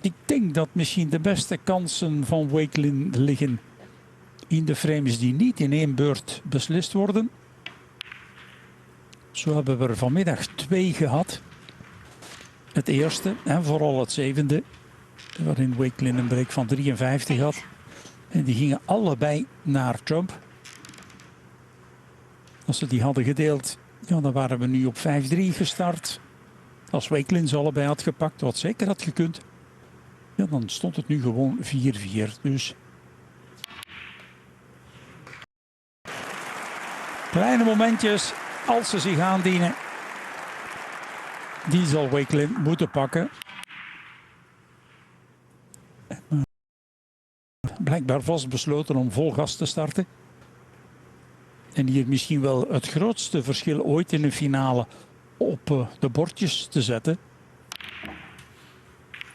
Ik denk dat misschien de beste kansen van Wakelin liggen in de frames die niet in één beurt beslist worden. Zo hebben we er vanmiddag 2 gehad. Het eerste en vooral het zevende, waarin Wakelin een break van 53 had. En die gingen allebei naar Trump. Als ze die hadden gedeeld, ja, dan waren we nu op 5-3 gestart. Als Wakelin ze allebei had gepakt, wat zeker had gekund, ja, dan stond het nu gewoon 4-4. Dus kleine momentjes, als ze zich aandienen, die zal Wakelin moeten pakken. Blijkbaar vastbesloten om vol gas te starten. En hier misschien wel het grootste verschil ooit in een finale op de bordjes te zetten.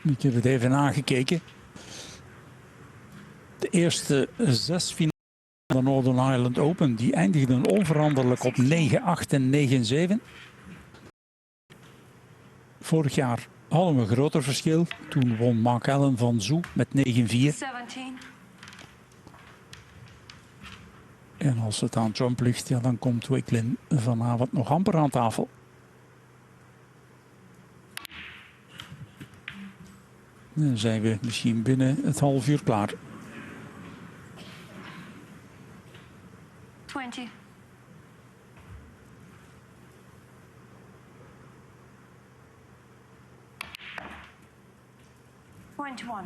Ik heb het even aangekeken. De eerste 6 finales van de Northern Ireland Open die eindigden onveranderlijk op 9-8 en 9-7. Vorig jaar hadden we een groter verschil. Toen won Mark Allen van Zoo met 9-4. En als het aan Trump ligt, ja, dan komt Wakelin vanavond nog amper aan tafel. Dan zijn we misschien binnen het half uur klaar. 20. One.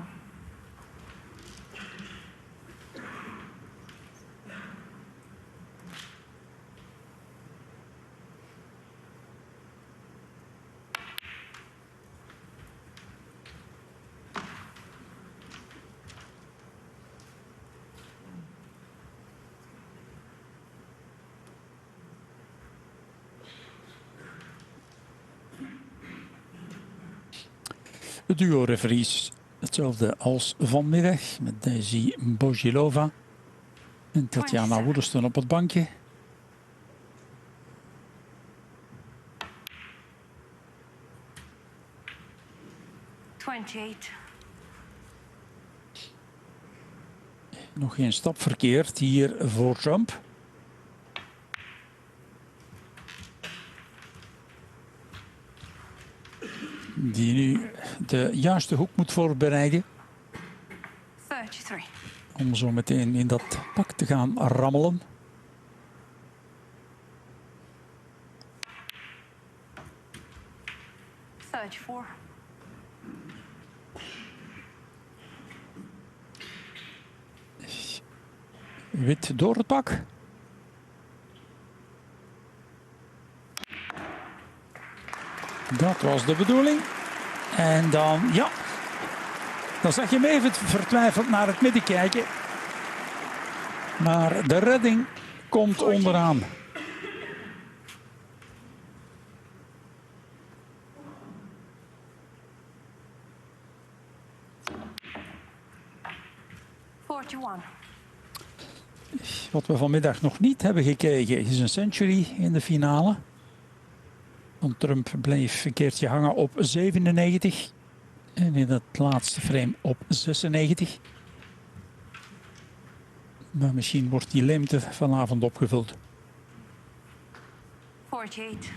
Het duo referees hetzelfde als vanmiddag met Daisy Bojilova en Tatjana Woedersten op het bankje. Nog geen stap verkeerd hier voor Trump. Die nu de juiste hoek moet voorbereiden. 33. Om zo meteen in dat pak te gaan rammelen. Wit door het pak. Dat was de bedoeling. En dan, ja. Dan zag je hem even vertwijfeld naar het midden kijken. Maar de redding komt onderaan. Wat we vanmiddag nog niet hebben gekregen is een century in de finale. Want Trump bleef een keertje hangen op 97. En in het laatste frame op 96. Maar misschien wordt die leemte vanavond opgevuld. 48.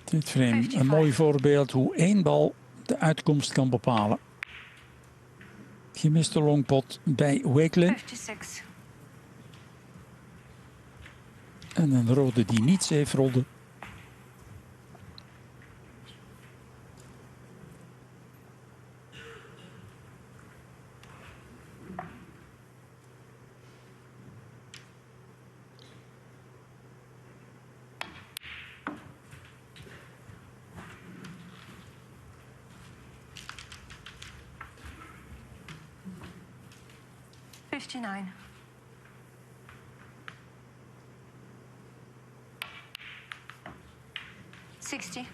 Dit frame een mooi voorbeeld hoe één bal de uitkomst kan bepalen. Gemiste longpot bij Wakelin. 56. En een rode die niet safe rolde. 60.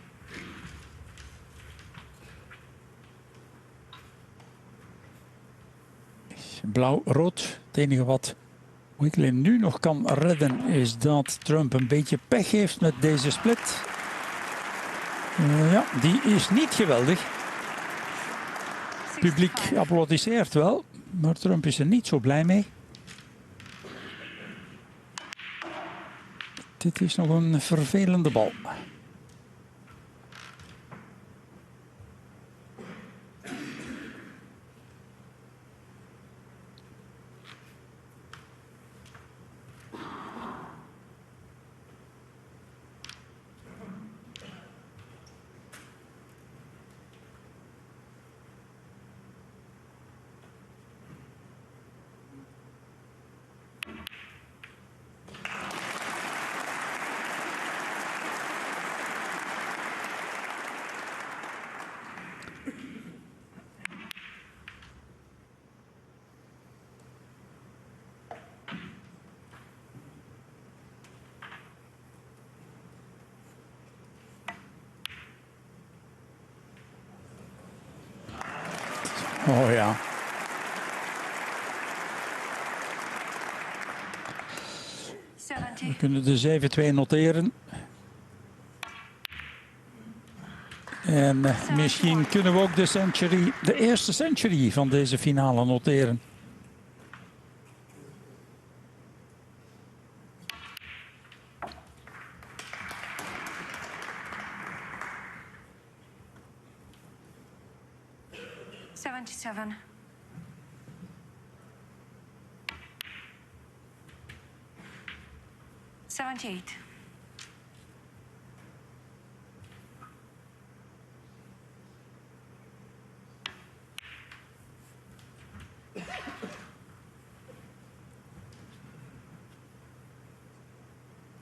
Blauw-rood. Het enige wat Wakelin nu nog kan redden is dat Trump een beetje pech heeft met deze split. Ja, die is niet geweldig. Het publiek applaudisseert wel, maar Trump is er niet zo blij mee. Dit is nog een vervelende bal. Oh ja. We kunnen de 7-2 noteren. En misschien kunnen we ook de eerste century van deze finale noteren. Seven. 78.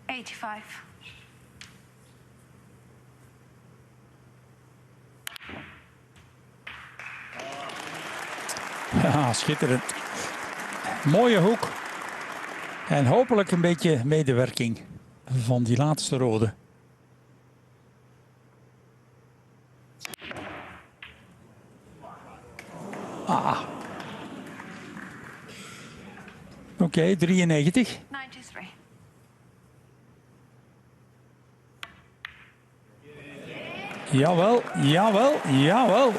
$85. Ja, schitterend. Mooie hoek. En hopelijk een beetje medewerking van die laatste rode. Oké, 93. 93. Jawel, jawel, jawel.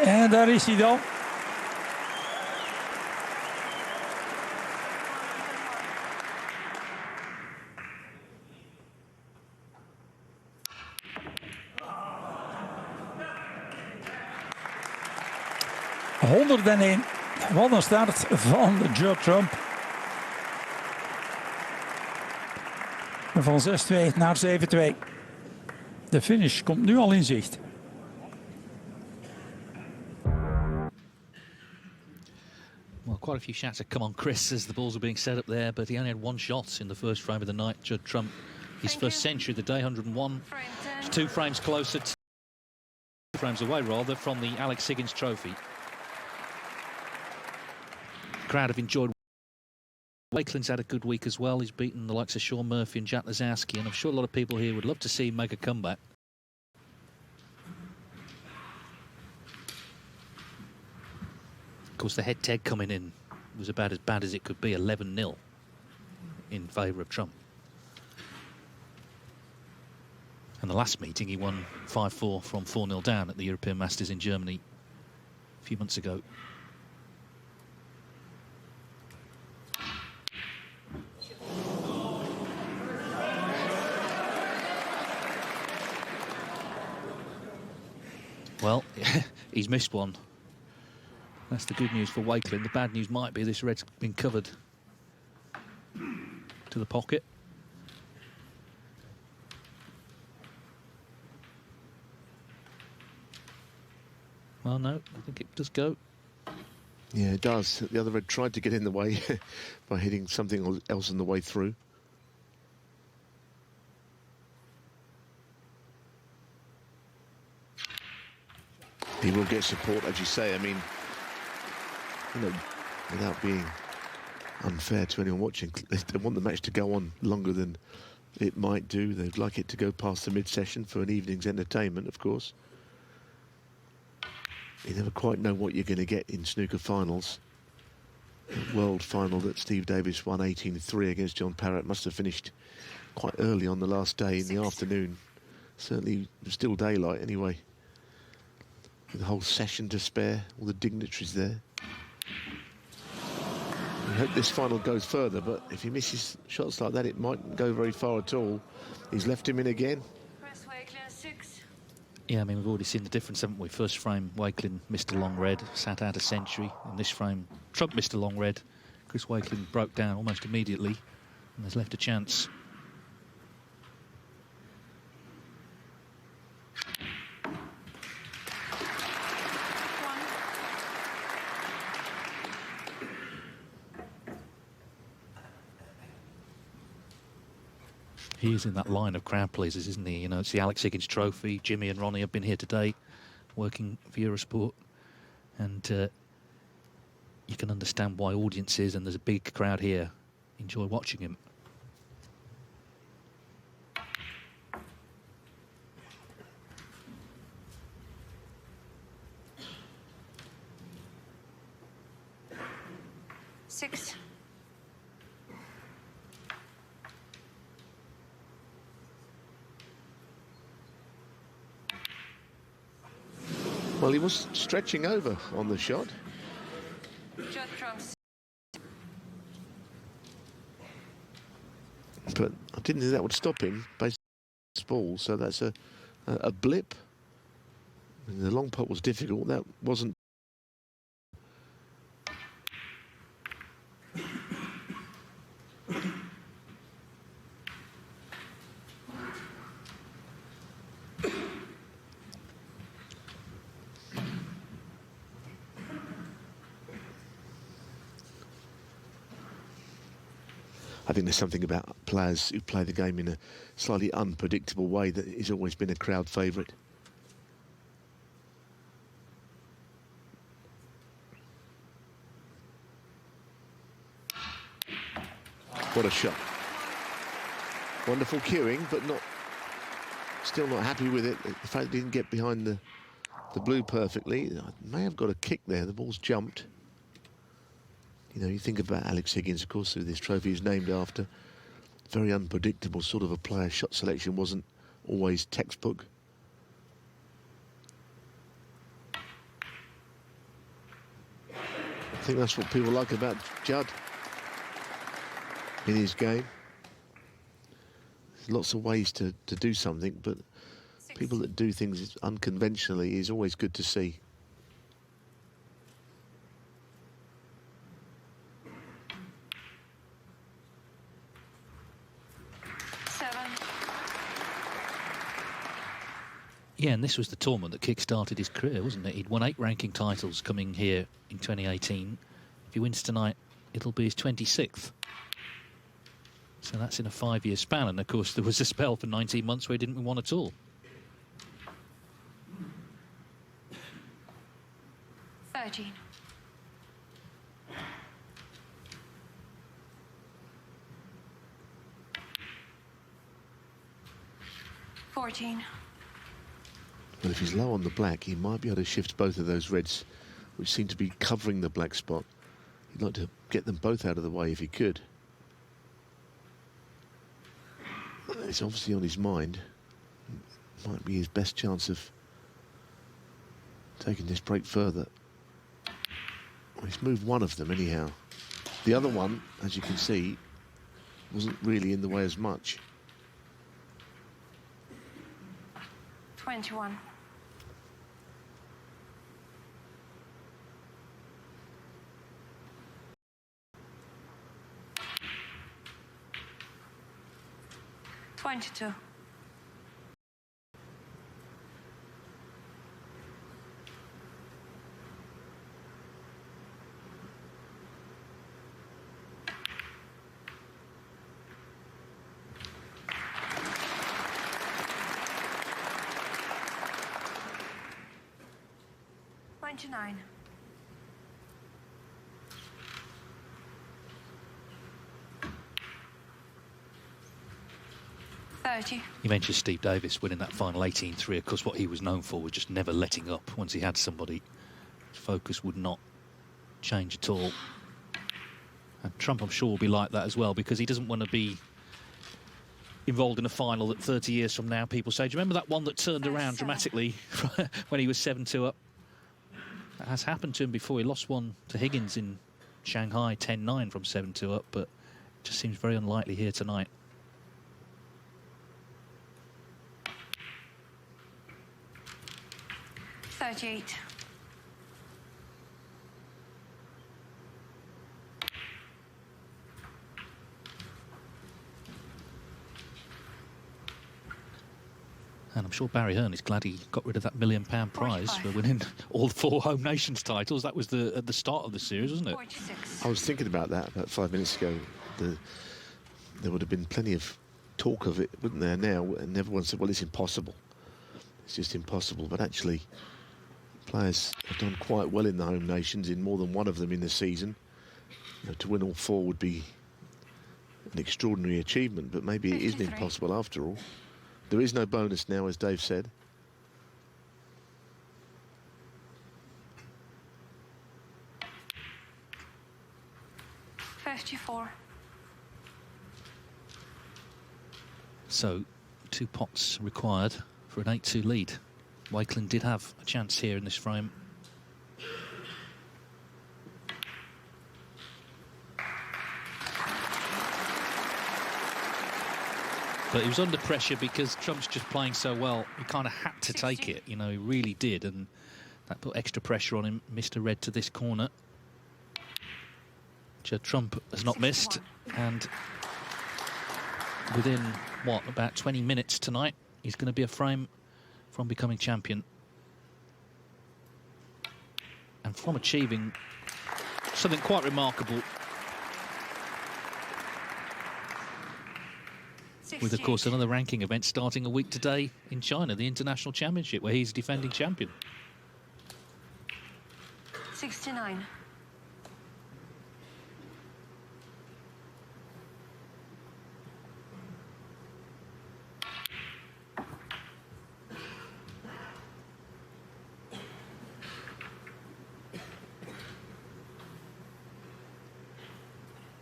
En daar is hij dan. ...101. Wat een start van Judd Trump. Van 6-2 naar 7-2. De finish komt nu al in zicht. Well, quite a few shots of come on Chris as the balls are being set up there, but he only had one shot in the first frame of the night. Judd Trump, his first century of the day, 101. It's 2 frames closer, 2 frames away rather, from the Alex Higgins Trophy. Crowd have enjoyed. Wakelin's had a good week as well. He's beaten the likes of Sean Murphy and Jack Lazowski, and I'm sure a lot of people here would love to see him make a comeback. Of course, the head tag coming in was about as bad as it could be, 11-0 in favour of Trump. And the last meeting, he won 5-4 from 4-0 down at the European Masters in Germany a few months ago. Well, he's missed one. That's the good news for Wakelin. The bad news might be this red's been covered to the pocket. Well, no, I think it does go. Yeah, it does. The other red tried to get in the way by hitting something else on the way through. He will get support, as you say. I mean, you know, without being unfair to anyone watching, they want the match to go on longer than it might do. They'd like it to go past the mid-session for an evening's entertainment, of course. You never quite know what you're going to get in snooker finals. The world final that Steve Davis won 18-3 against John Parrott must have finished quite early on the last day in the afternoon. Certainly still daylight anyway. With the whole session to spare, all the dignitaries there. I hope this final goes further, but if he misses shots like that, it mightn't go very far at all. He's left him in again. Chris Wakelin, 6. Yeah, I mean, we've already seen the difference, haven't we? First frame, Wakelin missed a long red, sat out a century. In this frame, Trump missed a long red. Chris Wakelin broke down almost immediately and has left a chance. He is in that line of crowd pleasers, isn't he? You know, it's the Alex Higgins Trophy. Jimmy and Ronnie have been here today, working for Eurosport. And you can understand why audiences, and there's a big crowd here, enjoy watching him. Six. Well, he was stretching over on the shot. Judd trumps. But I didn't think that would stop him based on this ball, so that's a blip. And the long putt was difficult. That wasn't. I think there's something about players who play the game in a slightly unpredictable way that has always been a crowd favourite. What a shot. Wonderful cueing, but still not happy with it. The fact he didn't get behind the blue perfectly. May have got a kick there. The ball's jumped. You know, you think about Alex Higgins, of course, who this trophy is named after. Very unpredictable sort of a player. Shot selection wasn't always textbook. I think that's what people like about Judd in his game. There's lots of ways to do something, but people that do things unconventionally is always good to see. Yeah, and this was the tournament that kick-started his career, wasn't it? He'd won 8 ranking titles coming here in 2018. If he wins tonight, it'll be his 26th. So that's in a 5-year span. And, of course, there was a spell for 19 months where he didn't win one at all. $13. 14. Well, if he's low on the black, he might be able to shift both of those reds, which seem to be covering the black spot. He'd like to get them both out of the way if he could. It's obviously on his mind. Might be his best chance of taking this break further. Well, he's moved one of them anyhow. The other one, as you can see, wasn't really in the way as much. 21. $22. $29. 30. You mentioned Steve Davis winning that final 18-3. Of course, what he was known for was just never letting up. Once he had somebody, his focus would not change at all. And Trump, I'm sure, will be like that as well, because he doesn't want to be involved in a final that 30 years from now people say, do you remember that one that turned around dramatically when he was 7-2 up? That has happened to him before. He lost one to Higgins in Shanghai 10-9 from 7-2 up, but it just seems very unlikely here tonight. $38. And I'm sure Barry Hearn is glad he got rid of that £1 million prize 45. for winning all 4 Home Nations titles. That was at the start of the series, wasn't it? 46. I was thinking about that about 5 minutes ago. There would have been plenty of talk of it, wouldn't there, now? And everyone said, well, it's impossible. It's just impossible. But actually, players have done quite well in the Home Nations, in more than one of them in the season. You know, to win all 4 would be an extraordinary achievement, but maybe it isn't 53. impossible after all. There is no bonus now, as Dave said. $54. So 2 pots required for an 8-2 lead. Wakelin did have a chance here in this frame. But he was under pressure because Trump's just playing so well. He kind of had to take it, you know, he really did. And that put extra pressure on him. Missed a red to this corner. Judd Trump has not missed. And within, what, about 20 minutes tonight, he's going to be a frame from becoming champion. And from achieving something quite remarkable. With, of course, another ranking event starting a week today in China, the International Championship, where he's defending champion. 69.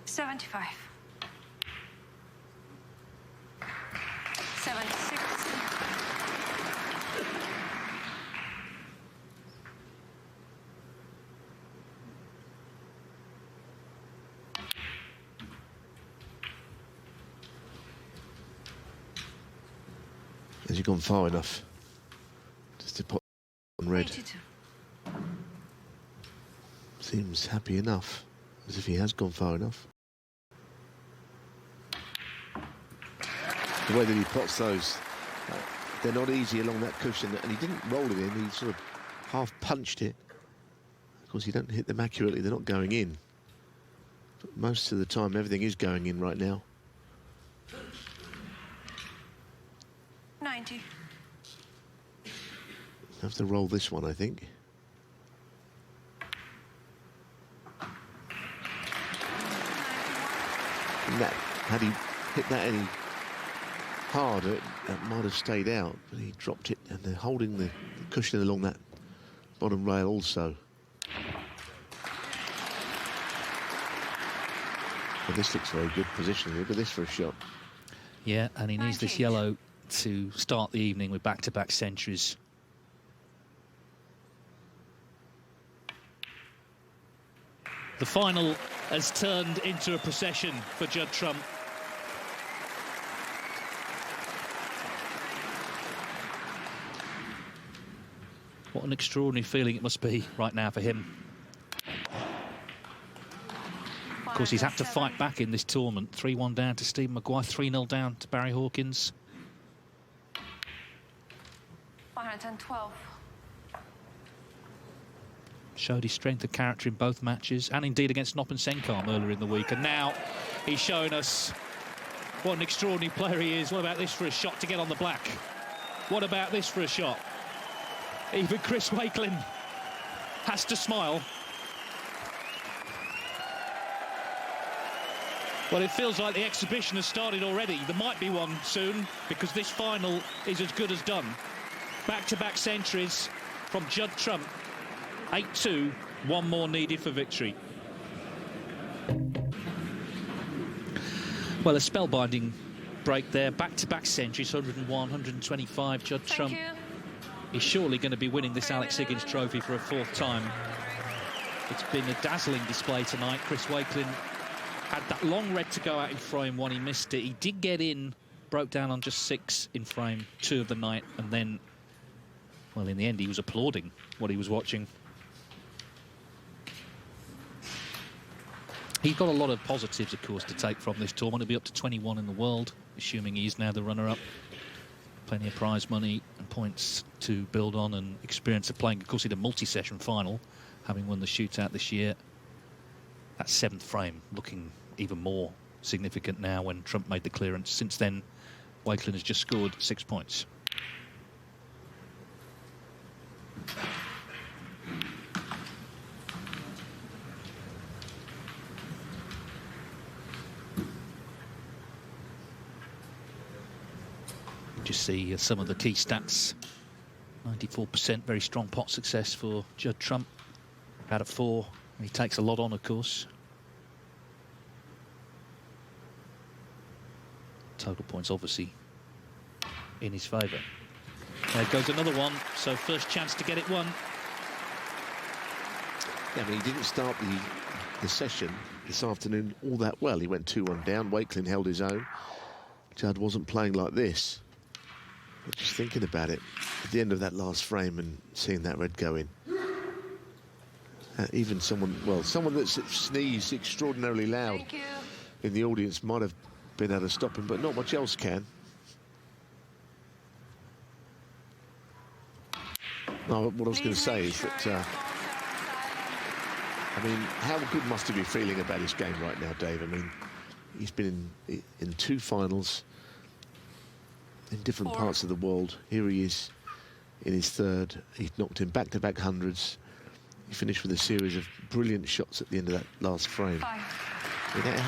$75. 76. Has he gone far enough? Just to put on red. 82. Seems happy enough, as if he has gone far enough. The way that he pots those, they're not easy along that cushion, and he didn't roll it in, he sort of half punched it. Of course, you don't hit them accurately, they're not going in. But most of the time, everything is going in right now. 90. Have to roll this one, I think. And that, had he hit that any harder, that might have stayed out, but he dropped it, and they're holding the cushion along that bottom rail also. Well, this looks very good positioning. Look at this for a shot. Yeah, and he needs this 98. yellow to start the evening with back-to-back centuries. The final has turned into a procession for Judd Trump. What an extraordinary feeling it must be right now for him. Of course, he's had to fight back in this tournament. 3-1 down to Stephen Maguire, 3-0 down to Barry Hawkins. 112. Showed his strength of character in both matches, and indeed against Noppen Senkarm earlier in the week. And now he's showing us what an extraordinary player he is. What about this for a shot to get on the black? What about this for a shot? Even Chris Wakelin has to smile. Well, it feels like the exhibition has started already. There might be one soon, because this final is as good as done. Back-to-back centuries from Judd Trump. 8-2, one more needed for victory. Well, a spellbinding break there. Back-to-back centuries, 101, 125. Judd Thank Trump you. is surely going to be winning this Alex Higgins trophy for a 4th time. It's been a dazzling display tonight. Chris Wakelin had that long red to go out in frame 1. He missed it. He did get in, broke down on just 6 in frame 2 of the night, and then, well, in the end, he was applauding what he was watching. He's got a lot of positives, of course, to take from this tournament. He'll be up to 21 in the world, assuming he's now the runner-up. Plenty of prize money and points to build on, and experience of playing, of course, in a multi-session final, having won the shootout this year. That 7th frame looking even more significant now when Trump made the clearance. Since then, Wakelin has just scored 6 points. Just see some of the key stats. 94%, very strong pot success for Judd Trump. Out of 4, he takes a lot on, of course. Total points obviously in his favour. There goes another one, so first chance to get it won. Yeah, I mean, he didn't start the session this afternoon all that well. He went 2-1 down. Wakelin held his own. Judd wasn't playing like this. But just thinking about it, at the end of that last frame and seeing that red go in, even someone that sneezed extraordinarily loud Thank you. in the audience might have been able to stop him, but not much else can. No, what I was going to say is that, I mean, how good must he be feeling about his game right now, Dave? I mean, he's been in 2 finals in different parts of the world. Here he is in his 3rd. He's knocked in back-to-back hundreds. He finished with a series of brilliant shots at the end of that last frame. 5. I mean,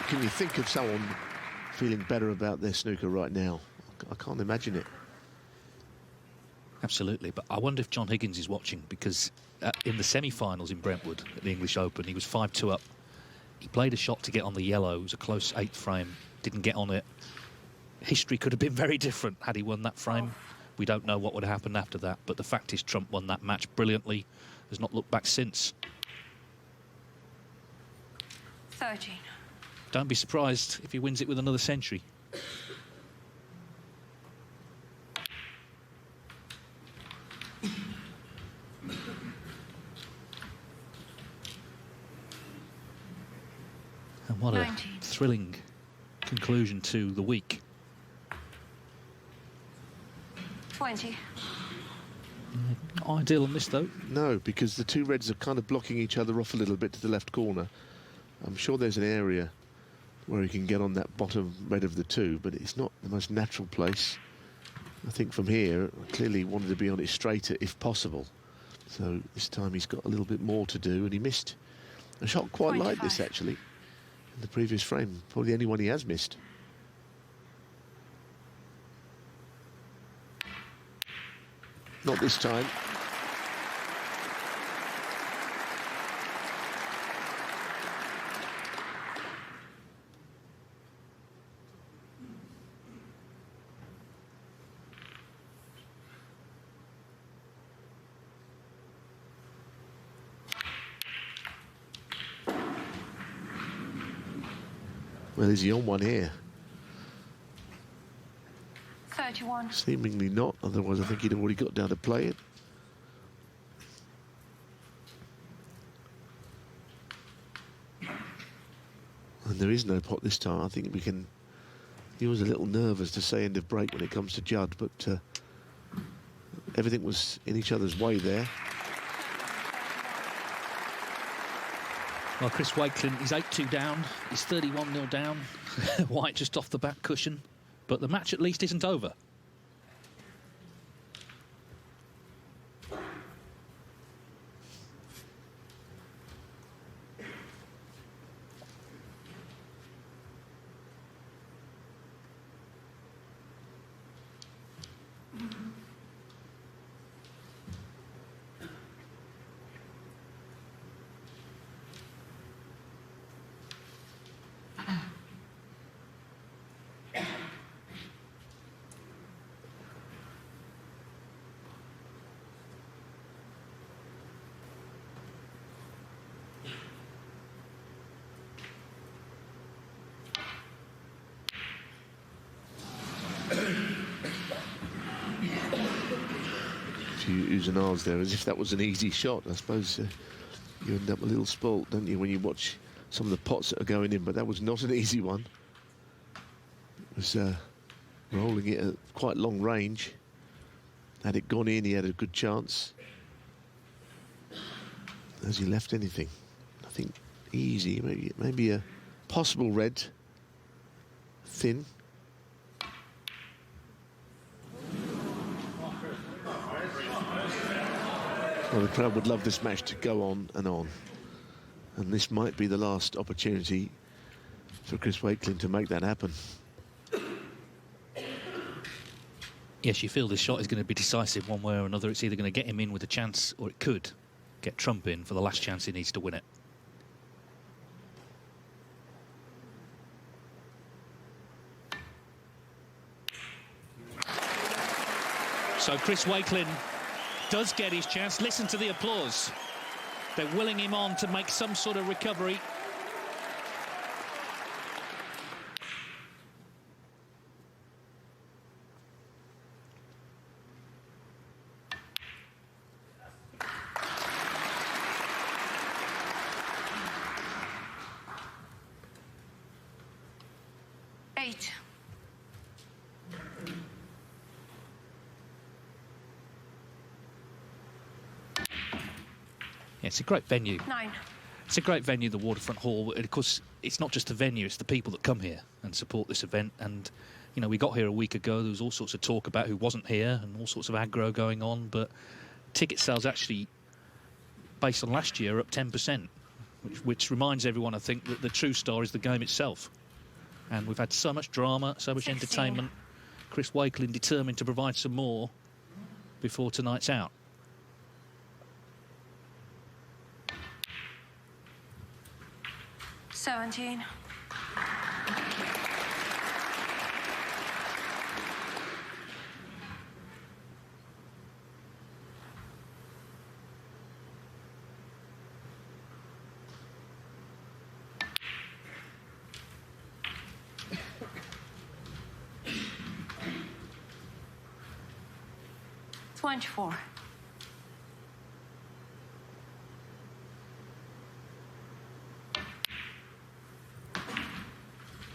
can you think of someone feeling better about their snooker right now? I can't imagine it. Absolutely, but I wonder if John Higgins is watching, because in the semi-finals in Brentwood at the English Open, he was 5-2 up. He played a shot to get on the yellow. It was a close 8th frame, didn't get on it. History could have been very different had he won that frame. We don't know what would have happened after that, but the fact is Trump won that match brilliantly, has not looked back since. 13. Don't be surprised if he wins it with another century. And what 19. a thrilling conclusion to the week. 20. Not ideal on this, though. No, because the 2 reds are kind of blocking each other off a little bit to the left corner. I'm sure there's an area where he can get on that bottom red of the 2, but it's not the most natural place. I think from here, clearly he wanted to be on it straighter if possible. So this time he's got a little bit more to do, and he missed a shot quite like this, actually, in the previous frame. Probably the only one he has missed. Not this time. Well, is he on one here? 31. Seemingly not, otherwise I think he'd already got down to play it. And there is no pot this time. I think we can... He was a little nervous to say end of break when it comes to Judd, but everything was in each other's way there. Well, Chris Wakelin, he's 8-2 down. He's 31-0 down. White just off the back cushion. But the match at least isn't over. few oohs and ahs there, as if that was an easy shot. I suppose you end up a little spoilt, don't you, when you watch some of the pots that are going in, but that was not an easy one. It was rolling it at quite long range. Had it gone in, he had a good chance. Has he left anything? I think easy, maybe a possible red, thin. Well, the crowd would love this match to go on, and this might be the last opportunity for Chris Wakelin to make that happen. Yes, you feel this shot is going to be decisive one way or another. It's either going to get him in with a chance, or it could get Trump in for the last chance he needs to win it. So Chris Wakelin does get his chance. Listen to the applause. They're willing him on to make some sort of recovery. Eight. Yeah, it's a great venue. 9. It's a great venue, the Waterfront Hall. Of course, it's not just the venue, it's the people that come here and support this event. And, you know, we got here a week ago. There was all sorts of talk about who wasn't here and all sorts of aggro going on. But ticket sales actually, based on last year, are up 10%, which reminds everyone, I think, that the true star is the game itself. And we've had so much drama, so much 16. entertainment. Chris Wakelin determined to provide some more before tonight's out. Seventeen. 24.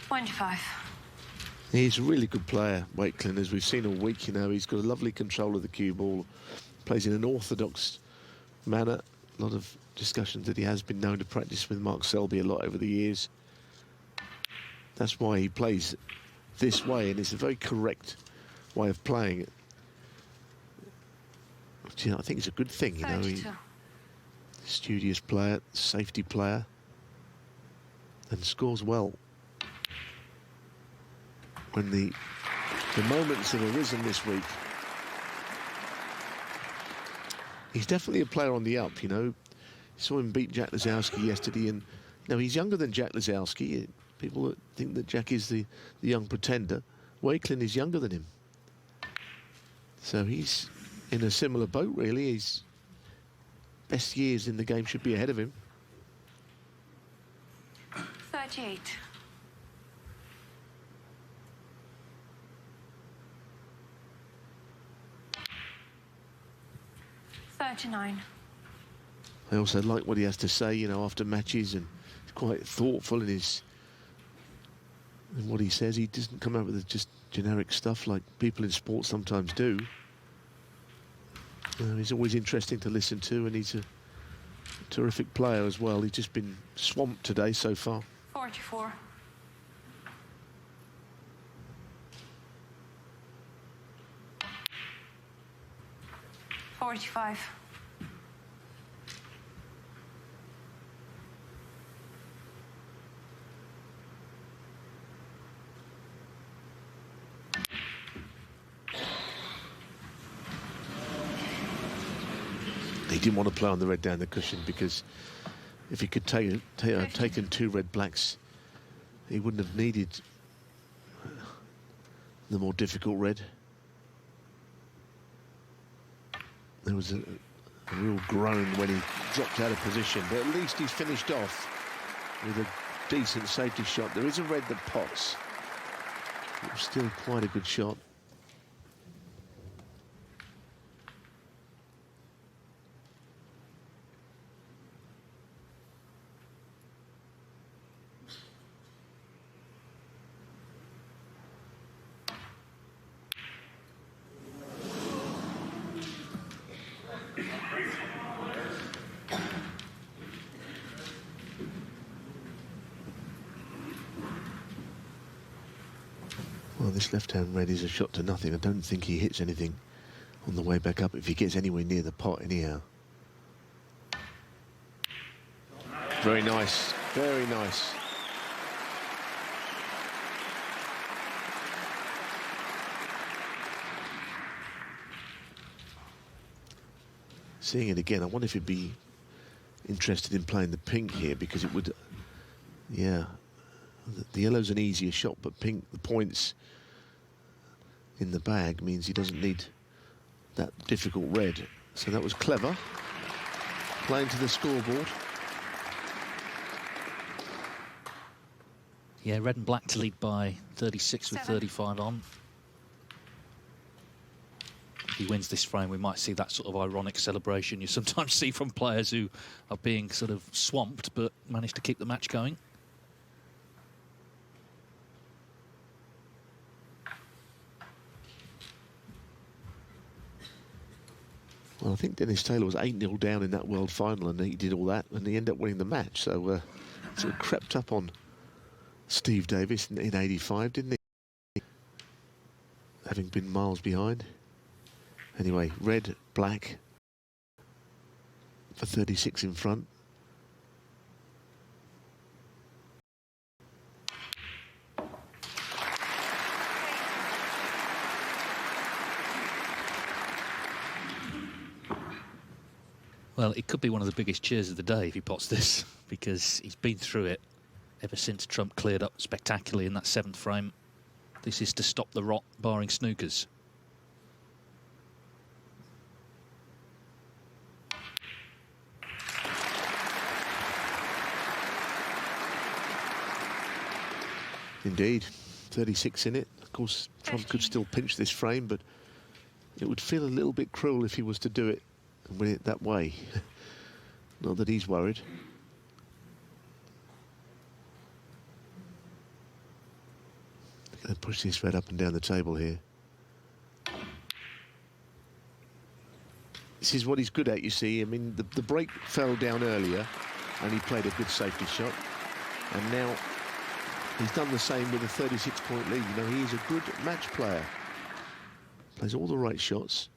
25. He's a really good player, Wakelin, as we've seen all week. You know, he's got a lovely control of the cue ball, plays in an orthodox manner. A lot of discussions that he has been known to practice with Mark Selby a lot over the years. That's why he plays this way, and it's a very correct way of playing it. Which, you know, I think it's a good thing, you know. He's a studious player, safety player, and scores well. When the moments have arisen this week, he's definitely a player on the up, you know. Saw him beat Jack Lisowski yesterday, and you know, he's younger than Jack Lisowski. People think that Jack is the young pretender. Wakelin is younger than him. So he's in a similar boat, really. His best years in the game should be ahead of him. 38. 39. I also like what he has to say, you know, after matches, and he's quite thoughtful in what he says. He doesn't come out with just generic stuff like people in sports sometimes do. He's always interesting to listen to, and he's a terrific player as well. He's just been swamped today so far. 44. 45. 'He didn't want to play on the red down the cushion, because if he could taken 2 red blacks, he wouldn't have needed the more difficult red. There was a real groan when he dropped out of position, but at least he's finished off with a decent safety shot. There is a red that pots. It was still quite a good shot. Well, this left-hand red is a shot to nothing. I don't think he hits anything on the way back up if he gets anywhere near the pot anyhow. Very nice, very nice. Seeing it again, I wonder if he'd be interested in playing the pink here, because it would, yeah, the yellow's an easier shot, but pink, the points in the bag means he doesn't need that difficult red. So that was clever, playing to the scoreboard. Yeah, red and black to lead by 36 with 35 on. If he wins this frame, we might see that sort of ironic celebration you sometimes see from players who are being sort of swamped but manage to keep the match going. Well, I think Dennis Taylor was 8-0 down in that world final, and he did all that, and he ended up winning the match. So sort of crept up on Steve Davis in 85, didn't he? Having been miles behind. Anyway, red, black for 36 in front. Well, it could be one of the biggest cheers of the day if he pots this, because he's been through it ever since Trump cleared up spectacularly in that 7th frame. This is to stop the rot, barring snookers. Indeed, 36 in it. Of course, Trump could still pinch this frame, but it would feel a little bit cruel if he was to do it and win it that way. Not that he's worried. Going to push this red up and down the table here. This is what he's good at, you see. I mean, the break fell down earlier and he played a good safety shot. And now he's done the same with a 36-point lead. You know, he is a good match player. Plays all the right shots.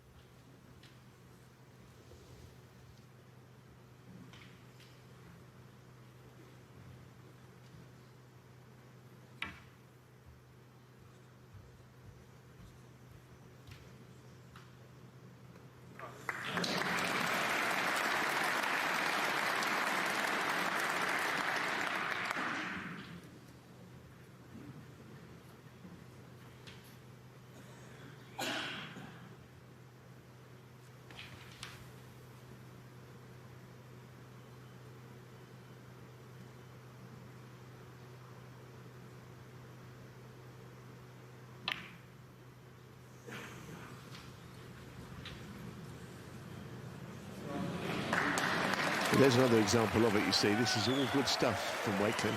There's another example of it, you see. This is all good stuff from Wakelin.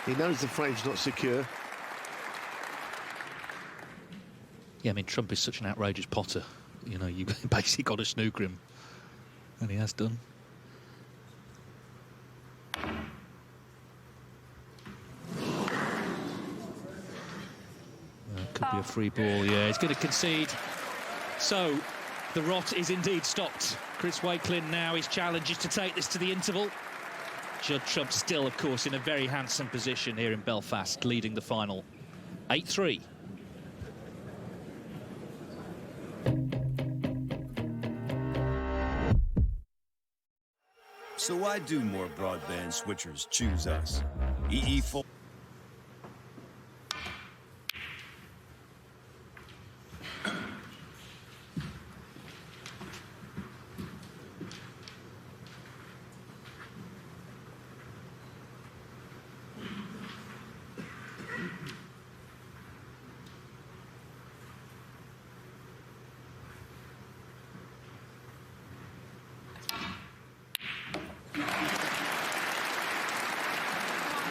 He knows the frame's not secure. Yeah, I mean, Trump is such an outrageous potter. You know, you basically got to snooker him. And he has done. Could be a free ball, yeah. He's going to concede. So, the rot is indeed stopped. Chris Wakelin now, his challenge is to take this to the interval. Judd Trump still, of course, in a very handsome position here in Belfast, leading the final. 8-3. So why do more broadband switchers choose us? EE4.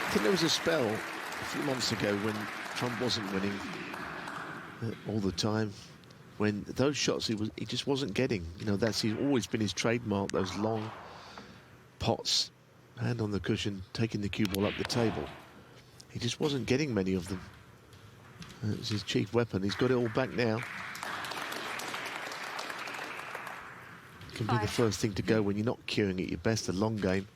I think there was a spell a few months ago when Trump wasn't winning all the time. When those shots he just wasn't getting. You know, that's always been his trademark, those long pots, hand on the cushion, taking the cue ball up the table. He just wasn't getting many of them. It's his chief weapon. He's got it all back now. Can be the first thing to go when you're not cueing at your best, a long game.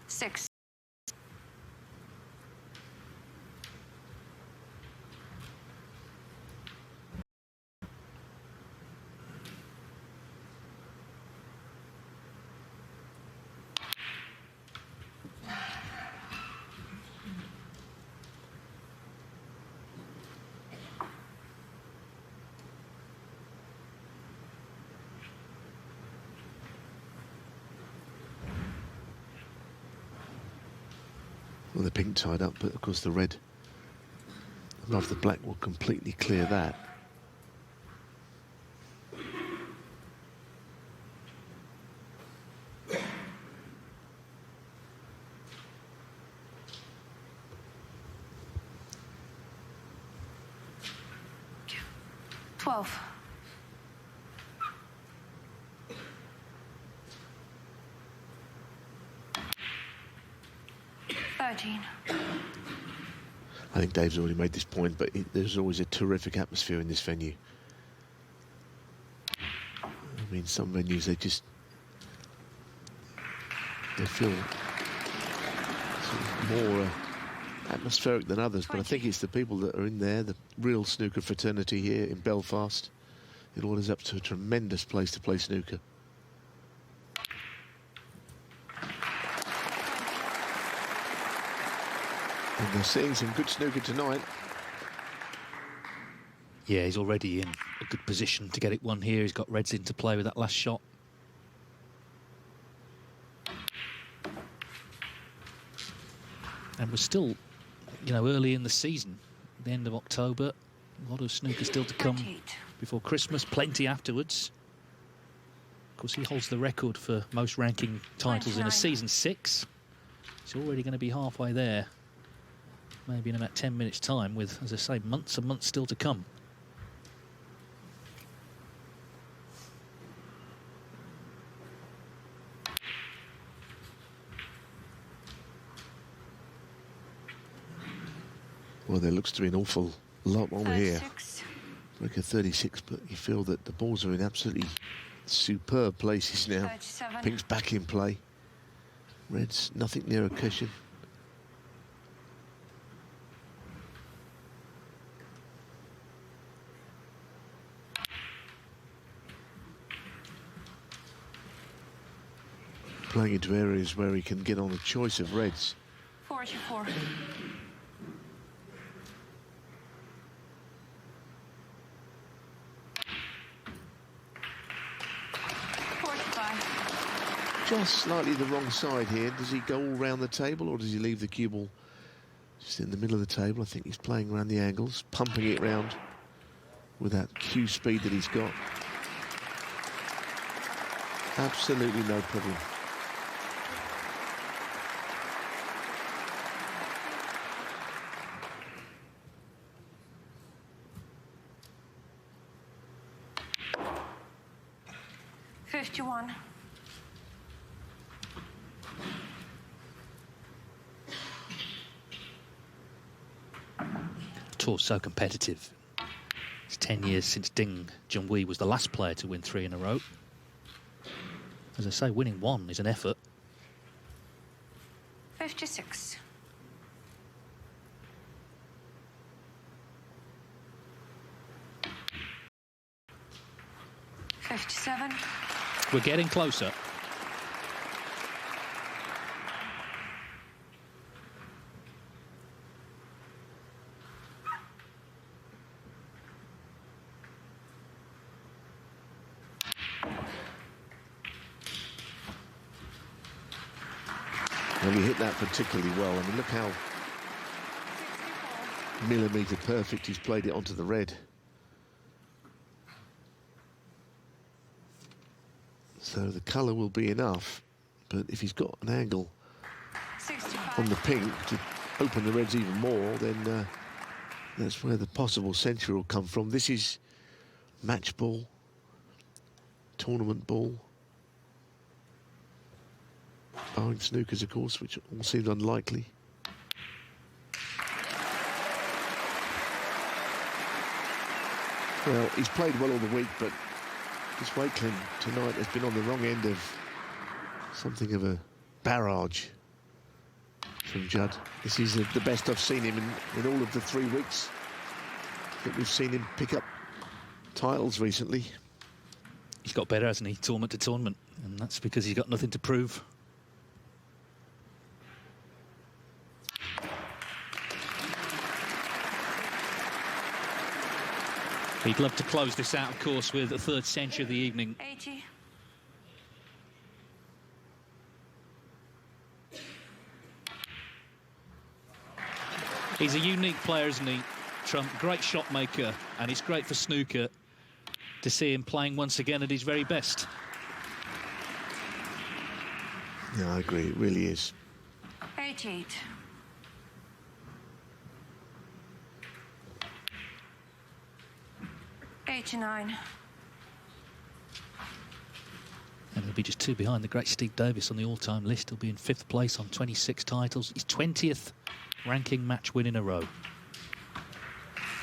Six. Well, the pink tied up, but of course the red above the black will completely clear that. Twelve. 13. I think Dave's already made this point, but there's always a terrific atmosphere in this venue. I mean, some venues, they feel sort of more atmospheric than others, but I think it's the people that are in there, the real snooker fraternity here in Belfast. It all is up to a tremendous place to play snooker. And they're seeing some good snooker tonight. Yeah, he's already in a good position to get it won here. He's got reds into play with that last shot. And we're still, you know, early in the season, the end of October. A lot of snooker still to come 38. before Christmas, plenty afterwards. Of course, he holds the record for most ranking titles in a 29. season 6. He's already going to be halfway there. Maybe in about 10 minutes' time with, as I say, months and months still to come. Well, there looks to be an awful lot on here. 36. Like a 36, but you feel that the balls are in absolutely superb places now. 37. Pink's back in play. Red's nothing near a cushion. Playing into areas where he can get on a choice of reds. 44. 45. Just slightly the wrong side here. Does he go all round the table or does he leave the cue ball just in the middle of the table? I think he's playing around the angles, pumping it round with that cue speed that he's got. Absolutely no problem. Fifty-one. Tour's so competitive. It's 10 years since Ding Junhui was the last player to win 3 in a row. As I say, winning 1 is an effort. 56. 57. We're getting closer. Well, he hit that particularly well. I mean, look how millimetre perfect he's played it onto the red. So the colour will be enough, but if he's got an angle 65. on the pink to open the reds even more, then That's where the possible century will come from. This is match ball, tournament ball. Barring snookers, of course, which all seemed unlikely. Well, he's played well all the week, but this Wakelin tonight has been on the wrong end of something of a barrage from Judd. This is the best I've seen him in all of the 3 weeks that we've seen him pick up titles recently. He's got better, hasn't he, tournament to tournament, and that's because he's got nothing to prove. He'd love to close this out, of course, with the 3rd century of the evening. 80. He's a unique player, isn't he, Trump? Great shot maker, and it's great for snooker to see him playing once again at his very best. Yeah, I agree, it really is. 88. $89. And he'll be just 2 behind the great Steve Davis on the all-time list. He'll be in 5th place on 26 titles. His 20th ranking match win in a row.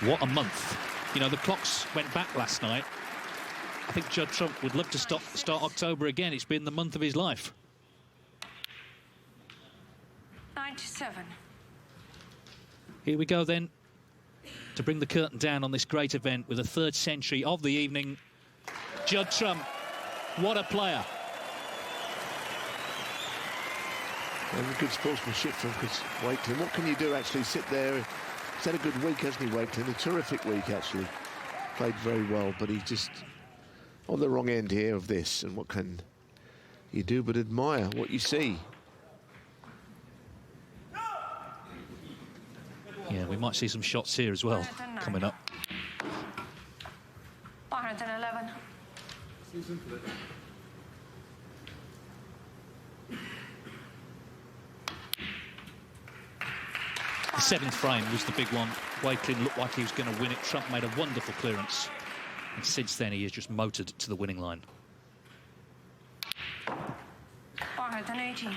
What a month. You know, the clocks went back last night. I think Judd Trump would love to start October again. It's been the month of his life. 97. Here we go then, to bring the curtain down on this great event with the 3rd century of the evening. Judd Trump, what a player. And good sportsmanship from Chris Wakelin. What can you do, actually? Sit there. He's had a good week, hasn't he, Wakelin? A terrific week, actually. Played very well, but he's just on the wrong end here of this. And what can you do but admire what you see? Yeah, we might see some shots here as well coming up. 111. The 7th frame was the big one. Wakelin looked like he was going to win it. Trump made a wonderful clearance. And since then, he has just motored to the winning line. 180.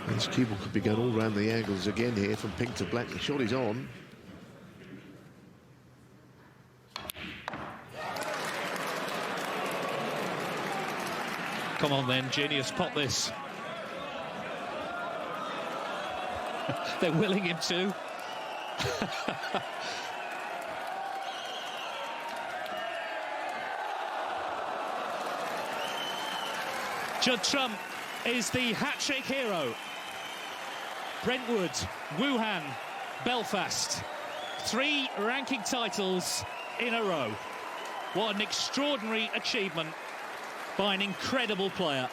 This cue ball could be going all round the angles again here from pink to black. The shot is on. Come on then, genius, pop this. They're willing him to. Judd Trump is the hat-trick hero. Brentwood, Wuhan, Belfast. 3 ranking titles in a row. What an extraordinary achievement by an incredible player.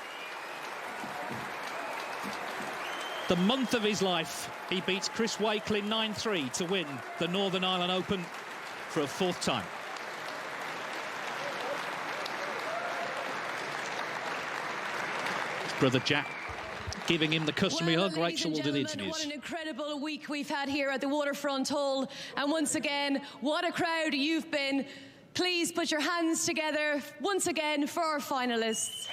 The month of his life, he beats Chris Wakelin 9-3 to win the Northern Ireland Open for a 4th time. His brother Jack giving him the customary hug. Rachel will do the interviews. What an incredible week we've had here at the Waterfront Hall. And once again, what a crowd you've been. Please put your hands together once again for our finalists.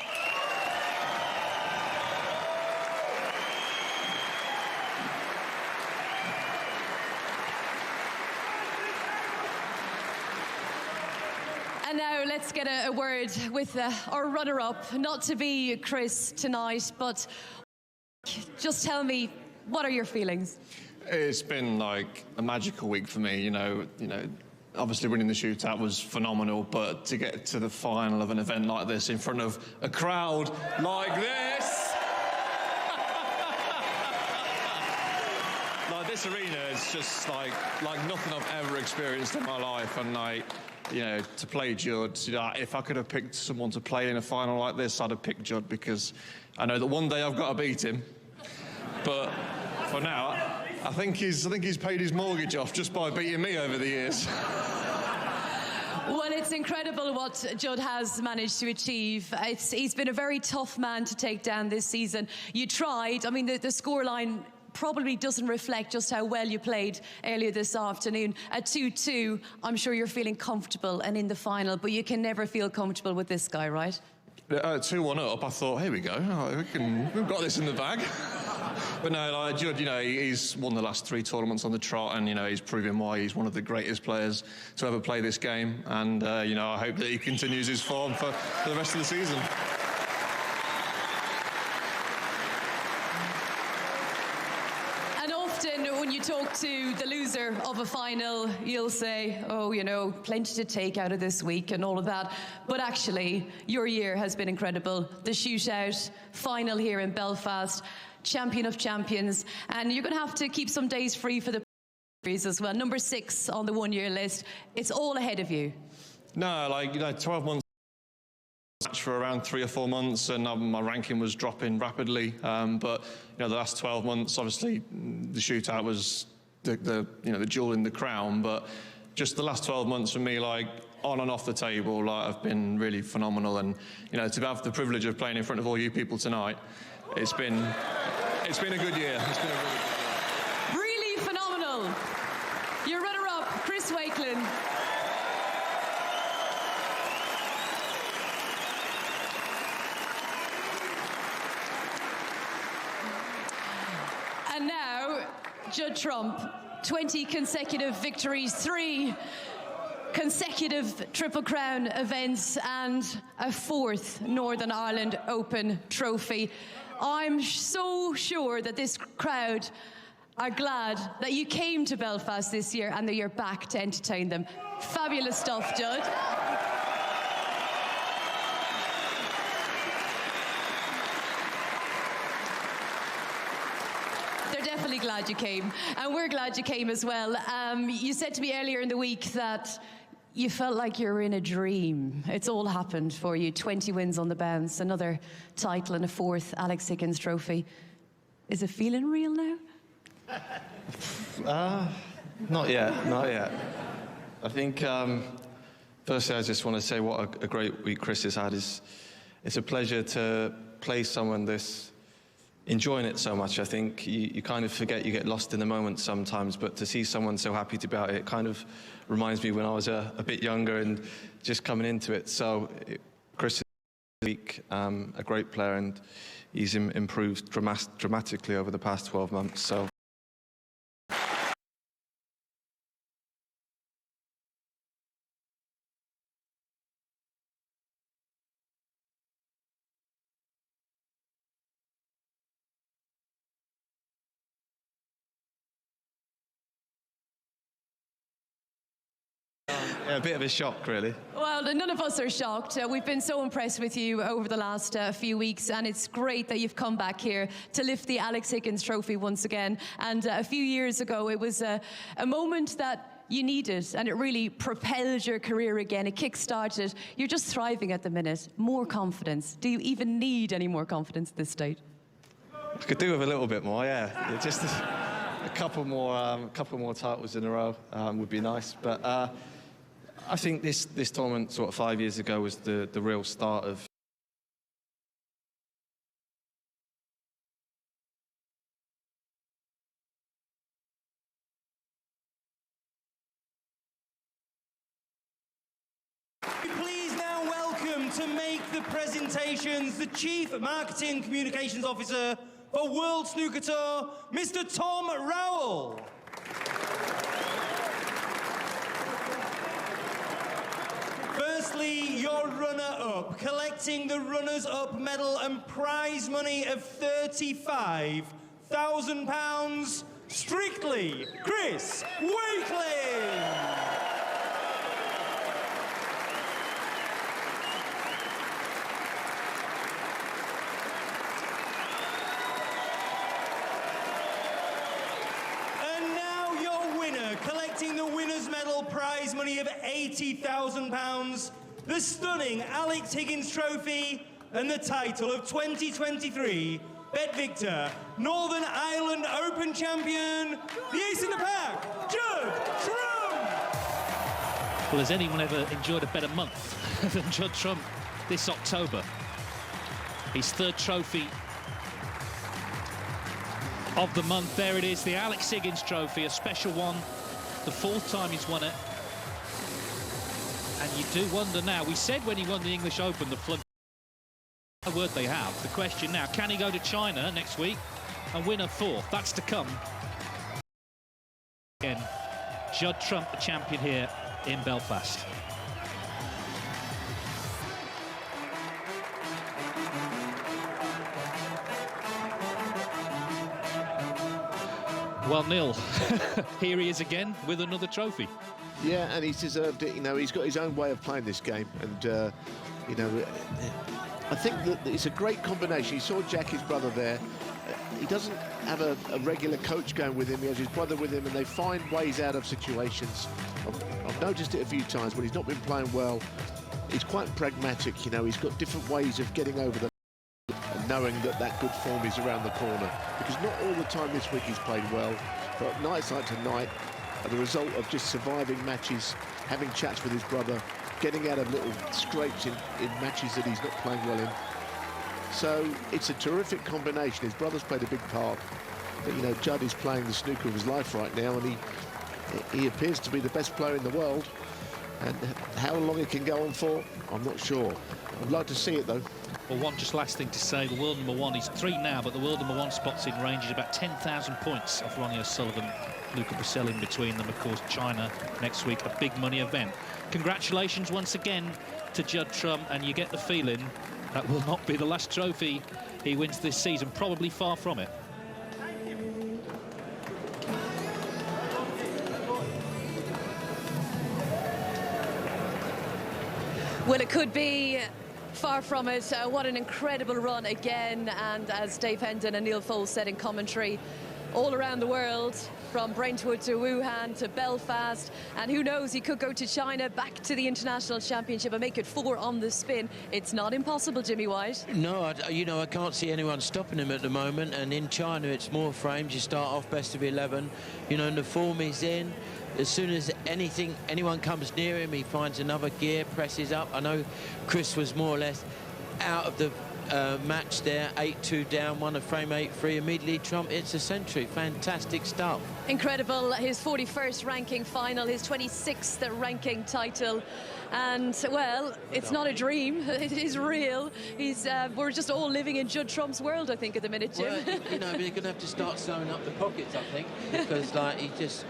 And now let's get a word with our runner-up. Not to be Chris tonight, but just tell me, what are your feelings? It's been like a magical week for me, you know, obviously winning the shootout was phenomenal, but to get to the final of an event like this in front of a crowd like this, like this arena is just like nothing I've ever experienced in my life. And like, you know, to play Judd, if I could have picked someone to play in a final like this, I'd have picked Judd, because I know that one day I've got to beat him. But for now, I think he's paid his mortgage off just by beating me over the years. Well, it's incredible what Judd has managed to achieve. He's been a very tough man to take down this season. You tried. I mean, the scoreline probably doesn't reflect just how well you played earlier this afternoon. At 2-2, I'm sure you're feeling comfortable and in the final, but you can never feel comfortable with this guy, right? 2-1 up, I thought, here we go. We've got this in the bag. But no, like Judd, you know, he's won the last 3 tournaments on the trot, and you know, he's proving why he's one of the greatest players to ever play this game. And you know, I hope that he continues his form for the rest of the season. And often when you talk to the loser of a final, you'll say, oh, you know, plenty to take out of this week and all of that. But actually, your year has been incredible. The shootout, final here in Belfast, champion of champions, and you're going to have to keep some days free for the series as well. Number 6 on the one-year list. It's all ahead of you. No, like, you know, 12 months for around 3 or 4 months, and my ranking was dropping rapidly. But you know, the last 12 months, obviously, the shootout was the jewel in the crown. But just the last 12 months for me, like on and off the table, like have been really phenomenal. And you know, to have the privilege of playing in front of all you people tonight, it's been a good year. It's been a really good year. Really phenomenal. Your runner-up, Chris Wakelin. And now, Judd Trump, 20 consecutive victories, 3 consecutive Triple Crown events, and a 4th Northern Ireland Open trophy. I'm so sure that this crowd are glad that you came to Belfast this year and that you're back to entertain them. Fabulous stuff, Judd. Definitely glad you came, and we're glad you came as well. You said to me earlier in the week that you felt like you were in a dream. It's all happened for you. 20 wins on the bounce, another title and a 4th Alex Higgins trophy. Is it feeling real now? Not yet. I think, firstly, I just want to say what a great week Chris has had. It's a pleasure to play someone this enjoying it so much. I think you kind of forget, you get lost in the moment sometimes, but to see someone so happy about it kind of reminds me when I was a bit younger and just coming into it. So Chris is a great player, and he's improved dramatically over the past 12 months. So yeah, a bit of a shock, really. Well, none of us are shocked. We've been so impressed with you over the last few weeks, and it's great that you've come back here to lift the Alex Higgins trophy once again. And a few years ago, it was a moment that you needed, and it really propelled your career again. It kick-started. You're just thriving at the minute. More confidence. Do you even need any more confidence at this stage? I could do with a little bit more, yeah. Just a couple more titles in a row would be nice, but. I think this tournament sort of 5 years ago was the real start of Please now welcome to make the presentations the Chief Marketing Communications Officer for World Snooker Tour, Mr. Tom Rowell. Firstly, your runner-up, collecting the runners-up medal and prize money of £35,000, strictly Chris Wakelin. Collecting the winner's medal prize money of £80,000, the stunning Alex Higgins trophy, and the title of 2023 Bet Victor, Northern Ireland Open champion, the ace in the pack, Judd Trump. Well, has anyone ever enjoyed a better month than Judd Trump this October? His third trophy of the month. There it is, the Alex Higgins Trophy, a special one, the fourth time he's won it. And you do wonder now, we said when he won the English Open, the flood word they have. The question now, can he go to China next week and win a fourth? That's to come. Again, Judd Trump, the champion here in Belfast. Well, Neil, here he is again with another trophy. Yeah, and he's deserved it. You know, he's got his own way of playing this game, and you know, I think that it's a great combination. You saw Jack, his brother, there. He doesn't have a regular coach going with him. He has his brother with him, and they find ways out of situations. I've noticed it a few times when he's not been playing well. He's quite pragmatic. You know, he's got different ways of getting over the and knowing that that good form is around the corner. Because not all the time this week he's played well, but nights like tonight are the result of just surviving matches, having chats with his brother, getting out of little scrapes in matches that he's not playing well in. So it's a terrific combination. His brother's played a big part, but you know, Judd is playing the snooker of his life right now, and he appears to be the best player in the world. And how long it can go on for, I'm not sure. I'd like to see it though. Well, one just last thing to say, the world number one, he's 3 now, but the world number 1 spot's in range. Is about 10,000 points off Ronnie O'Sullivan, Luca Brazil in between them. Of course, China next week, a big money event. Congratulations once again to Judd Trump, and you get the feeling that will not be the last trophy he wins this season, probably far from it. Well, it could be far from it. What an incredible run again. And as Dave Hendon and Neil Foles said in commentary, all around the world, from Brentwood to Wuhan to Belfast, and who knows, he could go to China, back to the International Championship and make it 4 on the spin. It's not impossible, Jimmy White. No, you know, I can't see anyone stopping him at the moment, and in China it's more frames. You start off best of 11, you know, and the form he's in. As soon as anyone comes near him, he finds another gear, presses up. I know Chris was more or less out of the match there, 8-2 down, won a frame 8-3, immediately Trump hits a century. Fantastic stuff. Incredible. His 41st ranking final, his 26th ranking title. And, well, it's not a dream. It is real. We're just all living in Judd Trump's world, I think, at the minute, Jim. Well, you know, we're going to have to start sewing up the pockets, I think, because, like, he just...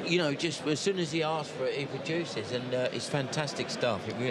You know, just as soon as he asks for it, he produces, and it's fantastic stuff. It really